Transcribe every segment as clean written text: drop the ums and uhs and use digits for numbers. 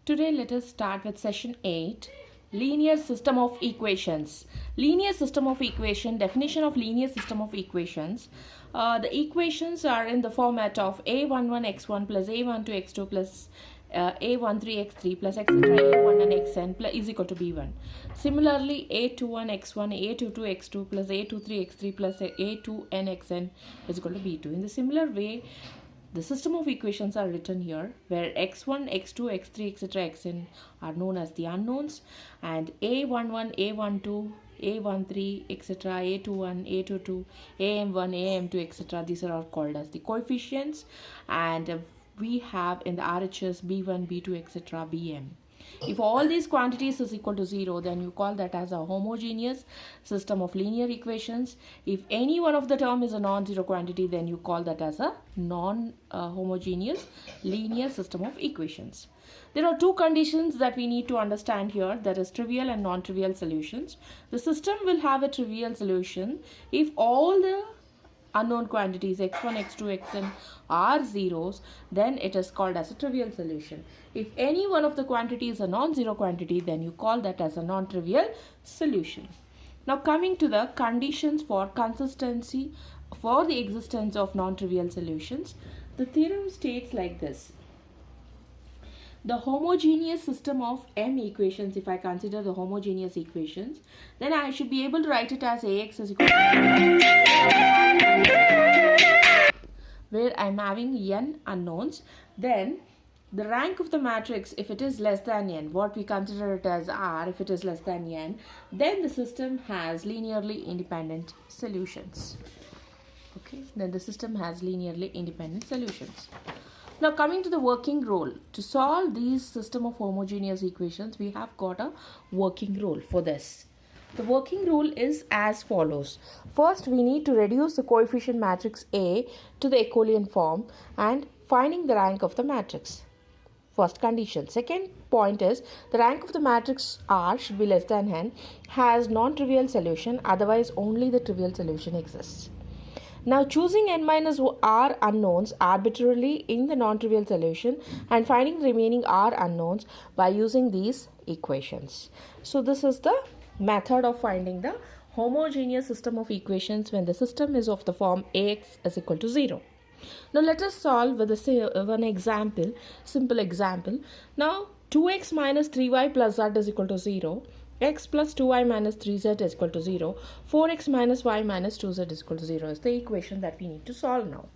Today let us start with session 8, linear system of equations. Linear system of equation, definition of linear system of equations. The equations are in the format of a11x1 plus a12x2 plus a13x3 plus etc. a1 and xn plus is equal to b1. Similarly, a21x1, a22x2 plus a23x3 plus a2n xn is equal to b2. In the similar way, the system of equations are written here where x1, x2, x3, etc. xn are known as the unknowns, and a11, a12, a13, etc., a21, a22, am1, am2, etc. These are all called as the coefficients, and we have in the RHS b1, b2, etc., bm. If all these quantities is equal to 0, then you call that as a homogeneous system of linear equations. If any one of the term is a non-zero quantity, then you call that as a non-homogeneous linear system of equations. There are two conditions that we need to understand here, that is trivial and non-trivial solutions. The system will have a trivial solution if all the unknown quantities x1, x2, xn are zeros, then it is called as a trivial solution. If any one of the quantities is a non-zero quantity, then you call that as a non-trivial solution. Now coming to the conditions for consistency for the existence of non-trivial solutions, the theorem states like this. The homogeneous system of m equations, if I consider the homogeneous equations, then I should be able to write it as ax is equal to where I'm having n unknowns. Then the rank of the matrix, if it is less than n, what we consider it as R, if it is less than n, then the system has linearly independent solutions. Okay, then the system has linearly independent solutions. Now coming to the working rule, to solve these system of homogeneous equations, we have got a working rule for this. The working rule is as follows. First, we need to reduce the coefficient matrix A to the Ecolian form and finding the rank of the matrix. First condition. Second point is the rank of the matrix R should be less than n, has non-trivial solution, otherwise only the trivial solution exists. Now choosing n minus r unknowns arbitrarily in the non-trivial solution and finding the remaining r unknowns by using these equations. So this is the method of finding the homogeneous system of equations when the system is of the form ax is equal to 0. Now let us solve with one example, simple example. Now 2x minus 3y plus z is equal to 0. X plus 2y minus 3z is equal to 0. 4x minus y minus 2z is equal to 0 is the equation that we need to solve now.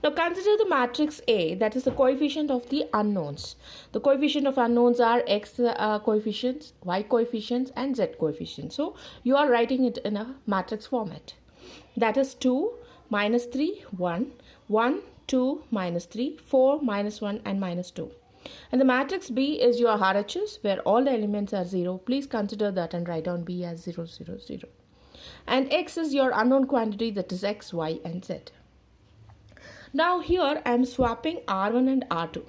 Now consider the matrix A, that is the coefficient of the unknowns. The coefficient of unknowns are x coefficients, y coefficients and z coefficients. So you are writing it in a matrix format. That is 2, minus 3, 1, 1, 2, minus 3, 4, minus 1 and minus 2. And the matrix B is your RHS where all the elements are 0. Please consider that and write down B as 0, 0, 0. And X is your unknown quantity, that is X, Y and Z. Now here I am swapping R1 and R2.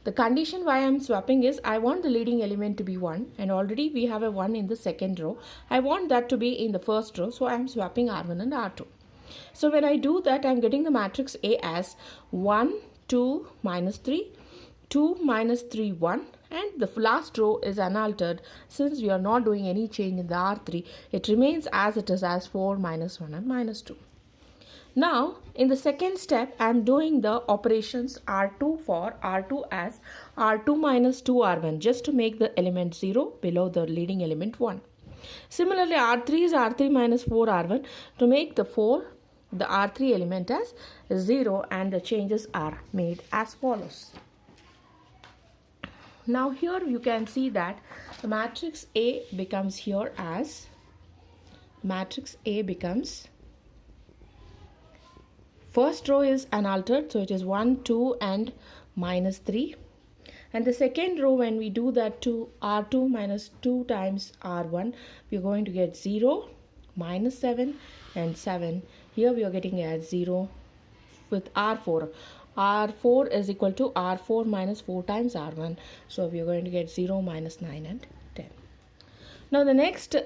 The condition why I am swapping is I want the leading element to be 1 and already we have a 1 in the second row. I want that to be in the first row, so I am swapping R1 and R2. So when I do that, I am getting the matrix A as 1, 2, minus 3, 2, minus 3, 1, and the last row is unaltered since we are not doing any change in the R3. It remains as it is as 4, minus 1 and minus 2. Now in the second step I am doing the operations R2 for R2 as R2 minus 2R1 just to make the element 0 below the leading element 1. Similarly R3 is R3 minus 4R1 to make the R3 element as 0, and the changes are made as follows. Now here you can see that the matrix A becomes here as matrix A becomes first row is unaltered, so it is 1, 2 and minus 3. And the second row, when we do that to R2 minus 2 times R1, we are going to get 0, minus 7 and 7. Here we are getting as 0 with R4. R4 is equal to R4 minus 4 times R1. So we are going to get 0, minus 9 and 10. Now the next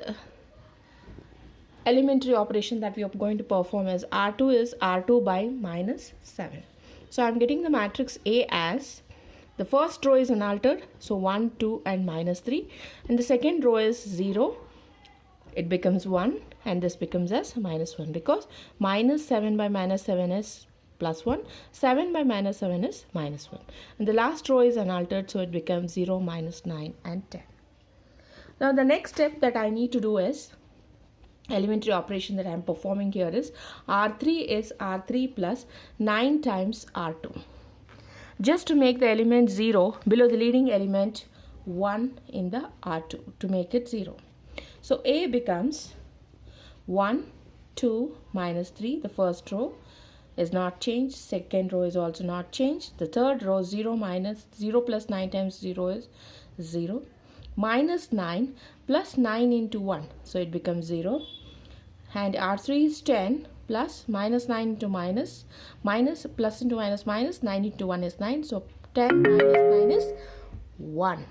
elementary operation that we are going to perform is R2 is R2 by minus 7. So I am getting the matrix A as The first row is unaltered, so 1, 2 and minus 3. And the second row is 0. It becomes 1 and this becomes as minus 1 because minus 7 by minus 7 is plus 1. 7 by minus 7 is minus 1. And the last row is unaltered, so it becomes 0, minus 9 and 10. Now the next step that I need to do is elementary operation that I am performing here is R3 is R3 plus 9 times R2. Just to make the element 0 below the leading element 1 in the R2 to make it 0. So A becomes 1, 2, minus 3. The first row is not changed. Second row is also not changed. The third row 0 minus 0 plus 9 times 0 is 0. Minus 9 plus 9 into 1. So it becomes 0. And R3 is 10 plus minus 9 into minus, minus plus into minus minus, 9 into 1 is 9. So 10 minus 9 is 1.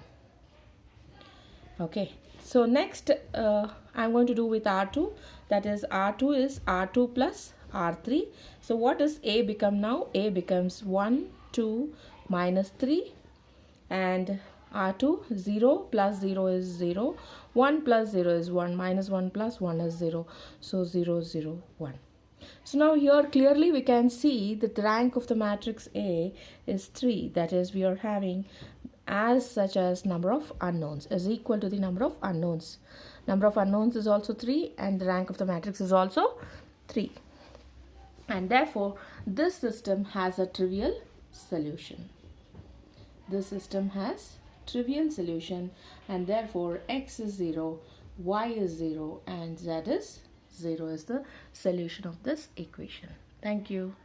Okay. So next I'm going to do with R2. That is R2 is R2 plus R3. So what does A become now? A becomes 1, 2, minus 3. And R2, 0 plus 0 is 0. 1 plus 0 is 1. Minus 1 plus 1 is 0. So 0, 0, 1. So now here clearly we can see that the rank of the matrix A is 3. That is, we are having as such as number of unknowns is equal to the number of unknowns. Number of unknowns is also 3 and the rank of the matrix is also 3. And therefore, this system has a trivial solution. This system has trivial solution and therefore x is 0, y is 0 and z is 0 is the solution of this equation. Thank you.